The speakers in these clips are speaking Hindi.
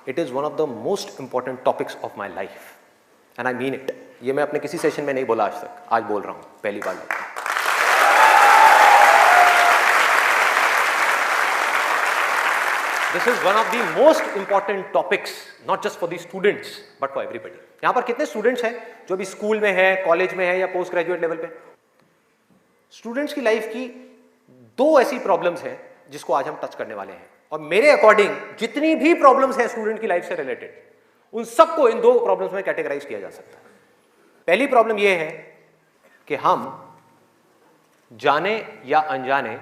It is one of the most important topics of my life and I mean it. ये मैं अपने किसी सेशन में नहीं बोला आज तक, आज बोल रहा हूँ पहली बार। This is one of the most important topics not just for the students but for everybody. यहां पर कितने स्टूडेंट्स हैं जो अभी स्कूल में है, कॉलेज में है या पोस्ट ग्रेजुएट लेवल पे? स्टूडेंट्स की लाइफ की दो ऐसी प्रॉब्लम्स हैं जिसको आज हम टच करने वाले हैं, और मेरे अकॉर्डिंग जितनी भी प्रॉब्लम्स हैं स्टूडेंट की लाइफ से रिलेटेड, उन सबको इन दो प्रॉब्लम्स में कैटेगराइज किया जा सकता है। पहली प्रॉब्लम यह है कि हम जाने या अनजाने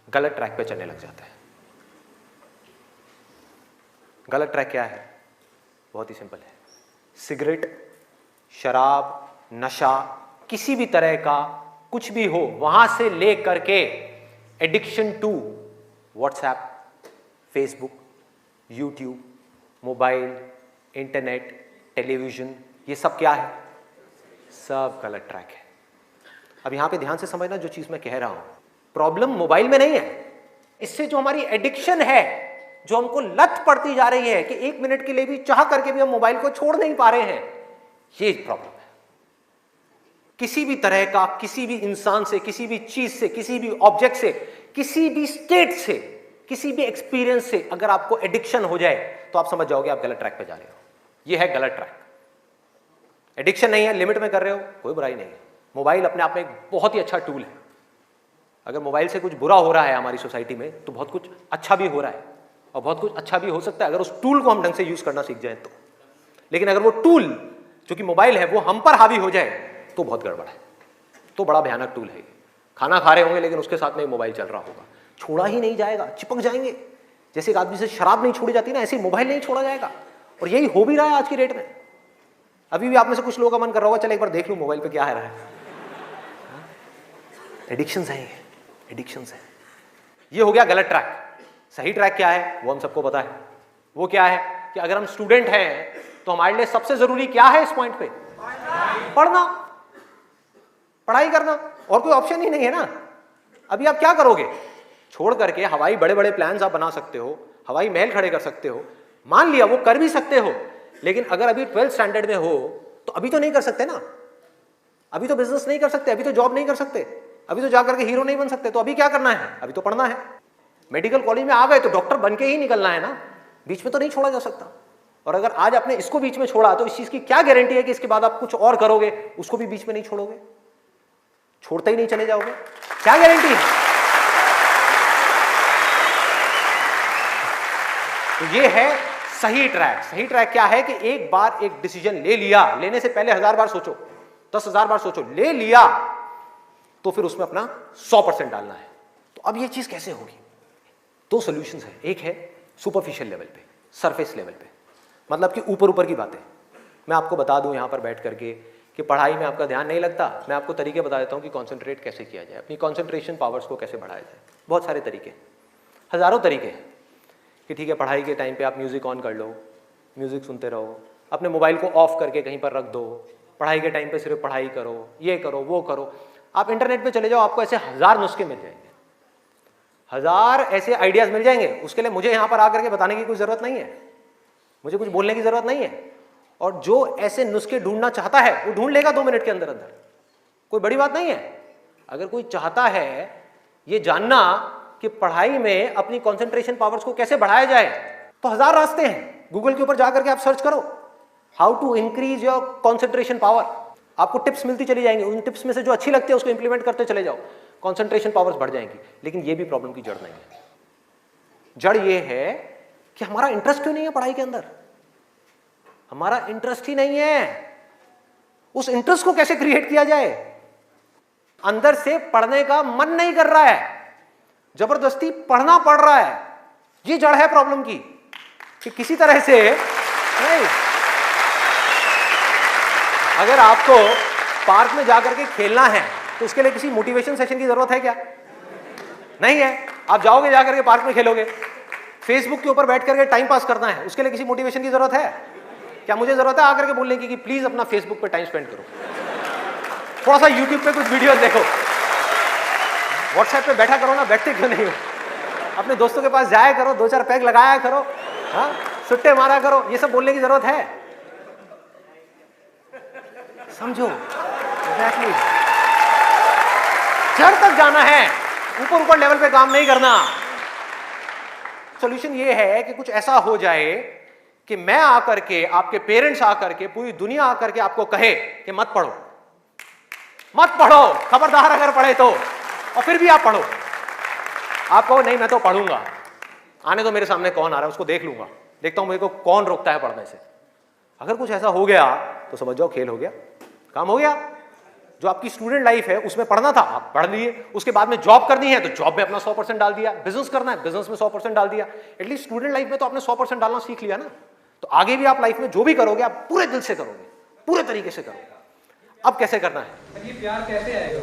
गलत ट्रैक पे चलने लग जाते हैं। गलत ट्रैक क्या है? बहुत ही सिंपल है। सिगरेट, शराब, नशा, किसी भी तरह का कुछ भी हो, वहां से ले करके addiction to WhatsApp, Facebook, YouTube, mobile, internet, television, ये सब क्या है? सब गलत ट्रैक है। अब यहां पे ध्यान से समझना जो चीज मैं कह रहा हूं। प्रॉब्लम मोबाइल में नहीं है, इससे जो हमारी एडिक्शन है, जो हमको लत पड़ती जा रही है कि 1 मिनट के लिए भी चाह करके भी हम मोबाइल को छोड़ नहीं पा रहे हैं, ये प्रॉब्लम है। किसी भी तरह का, किसी भी इंसान से, किसी भी चीज से, किसी भी ऑब्जेक्ट से, किसी भी स्टेट से, किसी भी एक्सपीरियंस से अगर आपको एडिक्शन हो जाए तो आप समझ जाओगे आप गलत ट्रैक पे जा रहे हो। ये है गलत ट्रैक। एडिक्शन नहीं है, लिमिट में कर रहे हो, कोई बुराई नहीं है। मोबाइल अपने आप में एक बहुत ही अच्छा टूल है। अगर मोबाइल से कुछ बुरा हो रहा है हमारी सोसाइटी में तो बहुत कुछ अच्छा भी हो रहा है, और बहुत कुछ अच्छा भी हो सकता है अगर उस टूल को हम ढंग से यूज करना सीख जाए तो। लेकिन अगर वो टूल जो कि मोबाइल है वो हम पर हावी हो जाए तो बहुत गड़बड़ है, तो बड़ा भयानक टूल है। खाना खा रहे होंगे लेकिन उसके साथ में मोबाइल चल रहा होगा, छोड़ा ही नहीं जाएगा, चिपक जाएंगे। जैसे एक आदमी से शराब नहीं छोड़ी जाती ना, ऐसे मोबाइल नहीं छोड़ा जाएगा। और यही हो भी रहा है आज की डेट में। अभी भी आप में से कुछ लोगों का मन कर रहा होगा चल एक बार देख लूं मोबाइल पे क्या है रहा है। एडिक्शंस है, एडिक्शंस है। ये हो गया गलत ट्रैक। सही ट्रैक क्या है वो हम सबको पता है। वो क्या है कि अगर हम स्टूडेंट हैं तो हमारे लिए सबसे जरूरी क्या है इस पॉइंट पे? पढ़ना, पढ़ाई करना, और कोई ऑप्शन ही नहीं है ना। अभी आप क्या करोगे? छोड़ करके हवाई बड़े बड़े प्लान्स आप बना सकते हो, हवाई महल खड़े कर सकते हो, मान लिया वो कर भी सकते हो, लेकिन अगर अभी 12th स्टैंडर्ड में हो तो अभी तो नहीं कर सकते ना। अभी तो बिजनेस नहीं कर सकते, अभी तो जॉब नहीं कर सकते, अभी तो जाकर के हीरो नहीं बन सकते। तो अभी क्या करना है? अभी तो पढ़ना है। मेडिकल कॉलेज में आ गए तो डॉक्टर बन के ही निकलना है ना, बीच में तो नहीं छोड़ा जा सकता। और अगर आज आपने इसको बीच में छोड़ा तो इस चीज की क्या गारंटी है कि इसके बाद आप कुछ और करोगे, उसको भी बीच में नहीं छोड़ोगे, छोड़ते ही नहीं चले जाओगे? क्या गारंटी है? तो ये है सही ट्रैक। सही ट्रैक क्या है कि एक बार एक डिसीजन ले लिया, लेने से पहले 1000 बार सोचो, 10,000 बार सोचो, ले लिया तो फिर उसमें अपना 100% डालना है। तो अब ये चीज कैसे होगी? दो सॉल्यूशंस है। एक है सुपरफिशियल लेवल पे, सरफेस लेवल पे, मतलब कि ऊपर ऊपर की बातें। मैं आपको बता दूं यहां पर बैठ करके कि पढ़ाई में आपका ध्यान नहीं लगता, मैं आपको तरीके बता देता हूं कि कंसंट्रेट कैसे किया जाए, अपनी कंसंट्रेशन पावर्स को कैसे बढ़ाया जाए। बहुत सारे तरीके, हजारों तरीके हैं कि ठीक है पढ़ाई के टाइम पे आप म्यूजिक ऑन कर लो, म्यूजिक सुनते रहो, अपने मोबाइल को ऑफ करके कहीं पर रख दो, पढ़ाई के टाइम पे सिर्फ पढ़ाई करो, ये करो वो करो। आप इंटरनेट पे चले जाओ, आपको ऐसे 1000 नुस्खे मिल जाएंगे, 1000 ऐसे आइडियाज मिल जाएंगे। उसके लिए मुझे यहां पर आकर के बताने की कोई जरूरत नहीं है, मुझे कुछ बोलने की जरूरत नहीं है। और जो ऐसे नुस्खे ढूंढना चाहता है वो ढूंढ लेगा 2 मिनट के अंदर अंदर, कोई बड़ी बात नहीं है। अगर कोई चाहता है ये जानना कि पढ़ाई में अपनी कंसंट्रेशन पावर्स को कैसे बढ़ाया जाए तो 1000 रास्ते हैं। गूगल के ऊपर जाकर के आप सर्च करो how to increase your concentration power, आपको टिप्स मिलती चली जाएंगी। उन टिप्स में से जो अच्छी लगती है उसको इंप्लीमेंट करते चले जाओ, कंसंट्रेशन पावर्स बढ़ जाएंगी। लेकिन ये भी प्रॉब्लम की जड़ नहीं है। जड़ ये है कि हमारा इंटरेस्ट क्यों नहीं है पढ़ाई के अंदर? हमारा इंटरेस्ट ही नहीं है। उस इंटरेस्ट को कैसे क्रिएट किया जाए? अंदर से पढ़ने का मन नहीं कर रहा है, जबरदस्ती पढ़ना पड़ रहा है। ये जड़ है प्रॉब्लम की कि किसी तरह से नहीं। अगर आपको पार्क में जाकर के खेलना है तो उसके लिए किसी मोटिवेशन सेशन की जरूरत है क्या? नहीं है। आप जाओगे जाकर के पार्क में खेलोगे। फेसबुक के ऊपर बैठ करके टाइम पास करना है, उसके लिए किसी मोटिवेशन की जरूरत है क्या? मुझे जरूरत है आकर के बोलने की कि प्लीज अपना फेसबुक पे टाइम स्पेंड करो, थोड़ा सा यूट्यूब पे कुछ वीडियो देखो, व्हाट्सएप पे बैठा करो ना, बैठते क्यों नहीं हो? अपने दोस्तों के पास जाया करो, 2-4 पैग लगाया करो। हाँ सुट्टे मारा करो, ये सब बोलने की जरूरत है? समझो एग्जैक्टली। जड़ तक जाना है, ऊपर ऊपर लेवल पे काम नहीं करना। सॉल्यूशन ये है कि कुछ ऐसा हो जाए कि मैं आकर के, आपके पेरेंट्स आकर के, पूरी दुनिया आकर के आपको कहे कि मत पढ़ो, मत पढ़ो, खबरदार अगर पढ़े तो, और फिर भी आप पढ़ो। आप कहो नहीं मैं तो पढ़ूंगा, आने तो मेरे सामने कौन आ रहा है उसको देख लूंगा, देखता हूं मेरे को कौन रोकता है पढ़ने से। अगर कुछ ऐसा हो गया तो समझ जाओ खेल हो गया, काम हो गया। जो आपकी स्टूडेंट लाइफ है उसमें पढ़ना था, आप पढ़ लिए, उसके बाद में जॉब करनी है तो जॉब में अपना 100% डाल दिया, बिजनेस करना है बिजनेस में 100% डाल दिया। एटलीस्ट स्टूडेंट लाइफ में तो आपने 100% डालना सीख लिया ना, तो आगे भी आप लाइफ में जो भी करोगे आप पूरे दिल से करोगे, पूरे तरीके से करोगे। अब कैसे करना है? ये प्यार कैसे आएगा?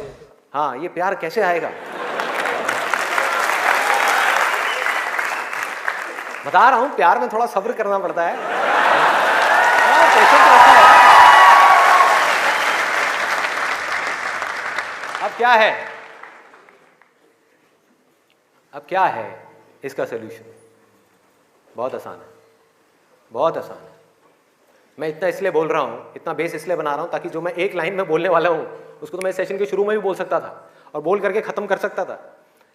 हाँ, ये प्यार कैसे आएगा बता रहा हूं, प्यार में थोड़ा सब्र करना पड़ता है, पेशेंस रखना है। अब क्या है, अब क्या है इसका सलूशन? बहुत आसान है, बहुत आसान है। मैं इतना इसलिए बोल रहा हूं, इतना बेस इसलिए बना रहा हूं ताकि जो मैं एक लाइन में बोलने वाला हूं उसको तो मैं सेशन के शुरू में भी बोल सकता था और बोल करके खत्म कर सकता था।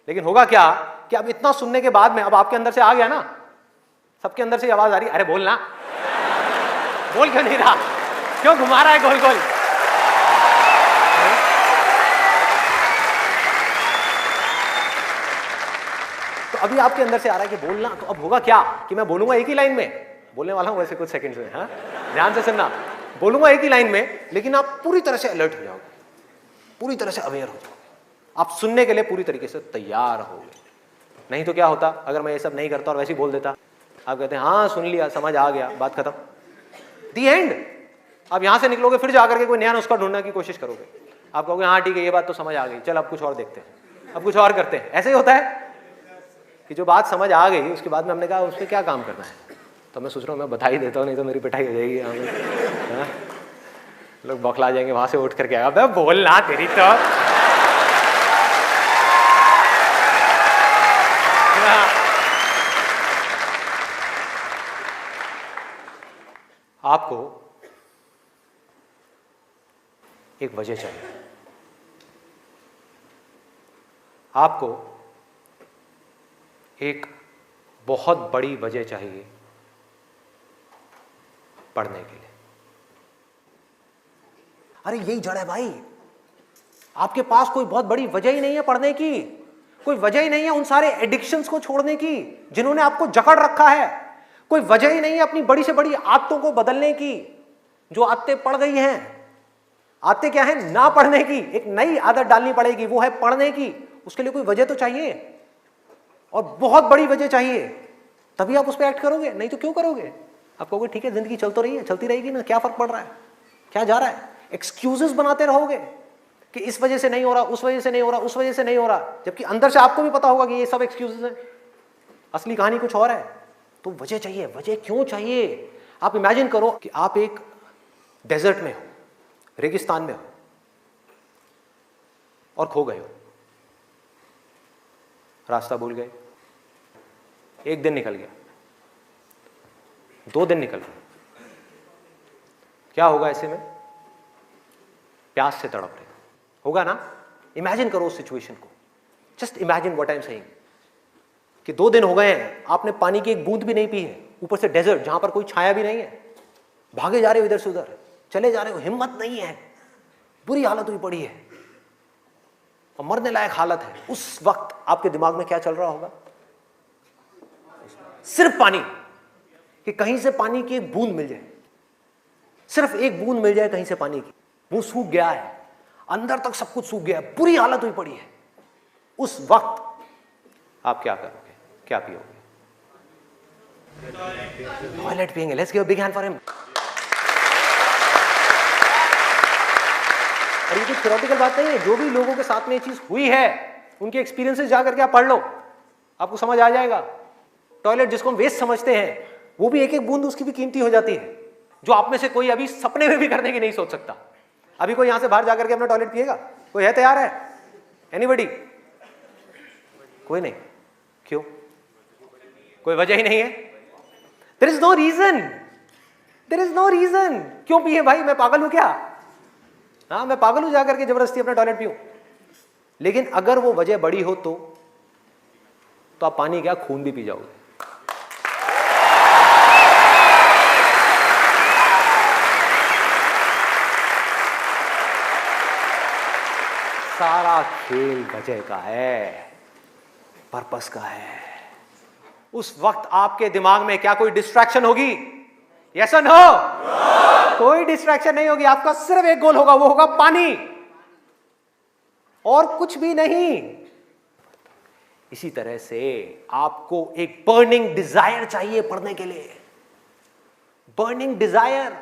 लेकिन होगा क्या कि अब इतना सुनने के बाद में अब आपके अंदर से आ गया ना, सबके अंदर से आवाज आ रही, अरे बोलना, बोल क्यों नहीं रहा, क्यों घुमा रहा है गोल गोल? तो अभी आपके अंदर से आ रहा है कि बोलना, तो अब होगा क्या कि मैं बोलूंगा एक ही लाइन में, बोलने वाला हूं वैसे कुछ सेकंड्स में, हाँ ध्यान से सुनना, बोलूंगा एक ही लाइन में, लेकिन आप पूरी तरह से अलर्ट हो जाओगे, पूरी तरह से अवेयर हो जाओगे, आप सुनने के लिए पूरी तरीके से तैयार होगे। नहीं तो क्या होता अगर मैं ये सब नहीं करता और वैसे ही बोल देता, आप कहते हैं हाँ सुन लिया, समझ आ गया, बात खत्म, दी एंड। अब यहां से निकलोगे फिर जाकर के कोई नया नुस्खा ढूंढने की कोशिश करोगे, आप कहोगे हाँ ठीक है ये बात तो समझ आ गई, चल अब कुछ और देखते हैं, अब कुछ और करते हैं। ऐसे ही होता है कि जो बात समझ आ गई उसके बाद में हमने कहा उस पर क्या काम करना है, तो मैं सोच रहा हूँ मैं बधाई देता हूँ, नहीं तो मेरी पिटाई हो जाएगी। हाँ? लोग बौखला जाएंगे वहां से उठ करके, अबे बोलना तेरी तो। आपको एक वजह चाहिए, आपको एक बहुत बड़ी वजह चाहिए पढ़ने के लिए। अरे यही जड़ है भाई, आपके पास कोई बहुत बड़ी वजह ही नहीं है पढ़ने की, कोई वजह ही नहीं है उन सारे एडिक्शंस को छोड़ने की जिन्होंने आपको जकड़ रखा है, कोई वजह ही नहीं है अपनी बड़ी से बड़ी आदतों को बदलने की जो आदतें पड़ गई हैं। आदतें क्या है? ना पढ़ने की, एक नई आदत डालनी पड़ेगी, वो है पढ़ने की। उसके लिए कोई वजह तो चाहिए और बहुत बड़ी वजह चाहिए, तभी आप उस पर एक्ट करोगे, नहीं तो क्यों करोगे? आप कहोगे ठीक है जिंदगी चल तो रही है, चलती रहेगी ना, क्या फर्क पड़ रहा है, क्या जा रहा है? एक्सक्यूजेस बनाते रहोगे कि इस वजह से नहीं हो रहा, उस वजह से नहीं हो रहा, उस वजह से नहीं हो रहा, जबकि अंदर से आपको भी पता होगा कि ये सब एक्सक्यूजेस हैं, असली कहानी कुछ और है। तो वजह चाहिए। वजह क्यों चाहिए? आप इमेजिन करो कि आप एक डेजर्ट में हो, रेगिस्तान में हो और खो गए हो, रास्ता भूल गए, एक दिन निकल गया, 2 दिन निकल गए, क्या होगा ऐसे में? प्यास से तड़प रहे होगा ना? इमेजिन करो उस सिचुएशन को, just imagine what I am saying कि 2 दिन हो गए हैं, आपने पानी की एक बूंद भी नहीं पी है, ऊपर से डेजर्ट जहां पर कोई छाया भी नहीं है, भागे जा रहे हो इधर से उधर, चले जा रहे हो, हिम्मत नहीं है, बुरी हालत हुई पड़ी है और मरने लायक हालत है। उस वक्त आपके दिमाग में क्या चल रहा होगा? सिर्फ पानी, कि कहीं से पानी की एक बूंद मिल जाए, सिर्फ एक बूंद मिल जाए कहीं से पानी की। मुंह सूख गया है, अंदर तक सब कुछ सूख गया है, बुरी हालत हुई पड़ी है। उस वक्त आप क्या करोगे? क्या पियोगे? टॉयलेट पिएंगे। Let's give a big hand for him. और ये कुछ थ्योरेटिकल बात नहीं है, जो भी लोगों के साथ में ये चीज हुई है उनके एक्सपीरियंसेस जा करके आप पढ़ लो, आपको समझ आ जाएगा। टॉयलेट जिसको हम वेस्ट समझते हैं, वो भी एक एक बूंद उसकी भी कीमती हो जाती है, जो आप में से कोई अभी सपने में भी करने की नहीं सोच सकता। अभी कोई यहां से बाहर जाकर के अपना टॉयलेट पिएगा? कोई है तैयार है? एनीबॉडी? कोई नहीं। क्यों? कोई वजह ही नहीं है। There is no reason, there is no reason. क्यों पिए भाई, मैं पागल हूं क्या? हाँ, मैं पागल हूं जाकर के जबरदस्ती अपना टॉयलेट पीऊं? लेकिन अगर वो वजह बड़ी हो तो आप पानी क्या, खून भी पी जाओगे। सारा खेल वजह का है, पर्पस का है। उस वक्त आपके दिमाग में क्या कोई डिस्ट्रैक्शन होगी? यस और नो? कोई डिस्ट्रैक्शन नहीं होगी। आपका सिर्फ एक गोल होगा, वो होगा पानी, और कुछ भी नहीं। इसी तरह से आपको एक बर्निंग डिजायर चाहिए पढ़ने के लिए। बर्निंग डिजायर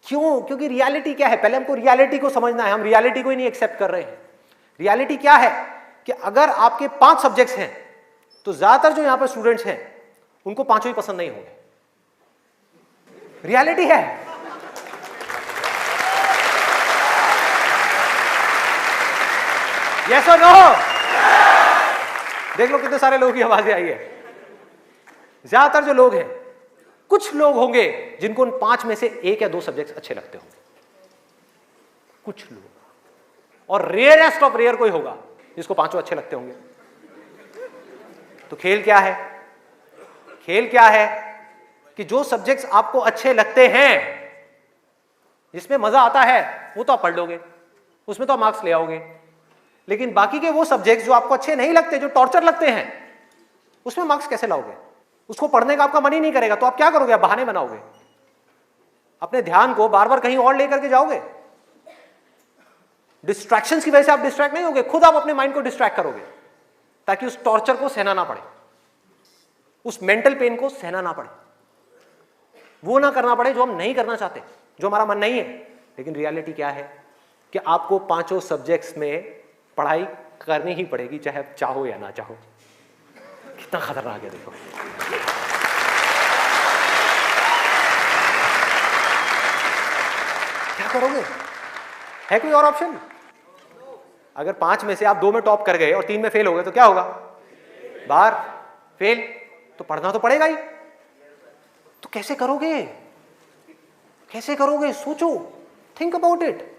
क्यों? क्योंकि रियलिटी क्या है, पहले हमको रियलिटी को समझना है। हम रियलिटी को ही नहीं एक्सेप्ट कर रहे हैं। रियलिटी क्या है कि अगर आपके 5 सब्जेक्ट्स हैं तो ज्यादातर जो यहां पर स्टूडेंट्स हैं उनको 5 ही पसंद नहीं होंगे। रियलिटी है। यस और नो? देख लो कितने सारे लोगों की आवाजें आई है। ज्यादातर जो लोग हैं, कुछ लोग होंगे जिनको उन 5 में से 1 या 2 सब्जेक्ट अच्छे लगते होंगे, कुछ लोग, और रेयरेस्ट ऑफ रेयर कोई होगा जिसको 5 अच्छे लगते होंगे। तो खेल क्या है? खेल क्या है कि जो सब्जेक्ट्स आपको अच्छे लगते हैं, जिसमें मजा आता है, वो तो आप पढ़ लोगे, उसमें तो आप मार्क्स ले आओगे। लेकिन बाकी के वो सब्जेक्ट्स जो आपको अच्छे नहीं लगते, जो टॉर्चर लगते हैं, उसमें मार्क्स कैसे लाओगे? उसको पढ़ने का आपका मन ही नहीं करेगा, तो आप क्या करोगे? आप बहाने बनाओगे, अपने ध्यान को बार बार कहीं और लेकर के जाओगे। डिस्ट्रैक्शंस की वजह से आप डिस्ट्रैक्ट नहीं होगे, खुद आप अपने माइंड को डिस्ट्रैक्ट करोगे, ताकि उस टॉर्चर को सहना ना पड़े, उस मेंटल पेन को सहना ना पड़े, वो ना करना पड़े जो हम नहीं करना चाहते, जो हमारा मन नहीं है। लेकिन रियलिटी क्या है कि आपको 5 सब्जेक्ट्स में पढ़ाई करनी ही पड़ेगी, चाहे आप चाहो या ना चाहो। कितना खतरनाक है देखो। क्या करोगे? है कोई और ऑप्शन? अगर 5 में से आप 2 में टॉप कर गए और 3 में फेल हो गए तो क्या होगा? बाहर फेल। तो पढ़ना तो पड़ेगा ही। तो कैसे करोगे? कैसे करोगे? सोचो, थिंक अबाउट इट।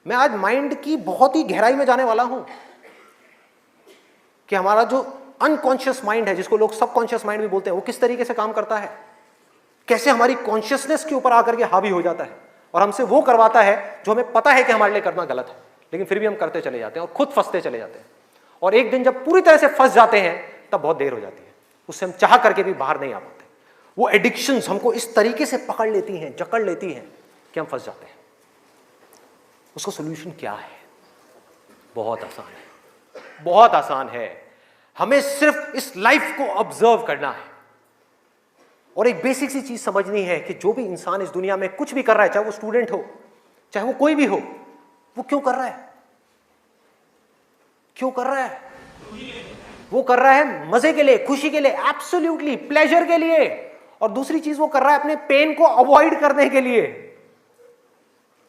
मैं आज माइंड की बहुत ही गहराई में जाने वाला हूं कि हमारा जो अनकॉन्शियस माइंड है, जिसको लोग सबकॉन्शियस माइंड भी बोलते हैं, वो किस तरीके से काम करता है, कैसे हमारी कॉन्शियसनेस के ऊपर आकर के हावी हो जाता है और हमसे वो करवाता है जो हमें पता है कि हमारे लिए करना गलत है, लेकिन फिर भी हम करते चले जाते हैं और खुद फंसते चले जाते हैं। और एक दिन जब पूरी तरह से फंस जाते हैं तब बहुत देर हो जाती है, उससे हम चाह करके भी बाहर नहीं आ पाते। वो एडिक्शंस हमको इस तरीके से पकड़ लेती हैं, जकड़ लेती हैं कि हम फंस जाते हैं। उसका सॉल्यूशन क्या है? बहुत आसान है, बहुत आसान है। हमें सिर्फ इस लाइफ को ऑब्जर्व करना है और एक बेसिक सी चीज समझनी है कि जो भी इंसान इस दुनिया में कुछ भी कर रहा है, चाहे वो स्टूडेंट हो, चाहे वो कोई भी हो, वो क्यों कर रहा है? क्यों कर रहा है? वो कर रहा है मजे के लिए, खुशी के लिए, एब्सोल्युटली प्लेजर के लिए। और दूसरी चीज वो कर रहा है अपने पेन को अवॉइड करने के लिए,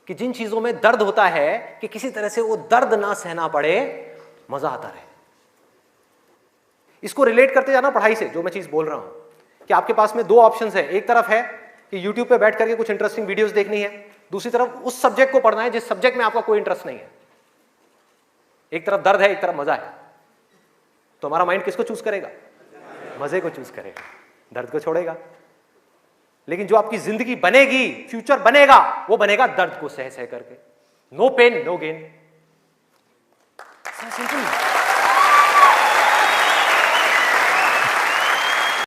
कि जिन चीजों में दर्द होता है कि किसी तरह से वो दर्द ना सहना पड़े, मजा आता रहे। इसको रिलेट करते जाना पढ़ाई से, जो मैं चीज बोल रहा हूं कि आपके पास में 2 ऑप्शंस है। एक तरफ है कि YouTube पे बैठ करके कुछ इंटरेस्टिंग वीडियोस देखनी है, दूसरी तरफ उस सब्जेक्ट को पढ़ना है जिस सब्जेक्ट में आपका कोई इंटरेस्ट नहीं है। एक तरफ दर्द है, एक तरफ मजा है, तो हमारा माइंड किसको चूज करेगा? मजे को चूज करेगा, दर्द को छोड़ेगा। लेकिन जो आपकी जिंदगी बनेगी, फ्यूचर बनेगा, वो बनेगा दर्द को सह सह करके। No pain no gain. Simple.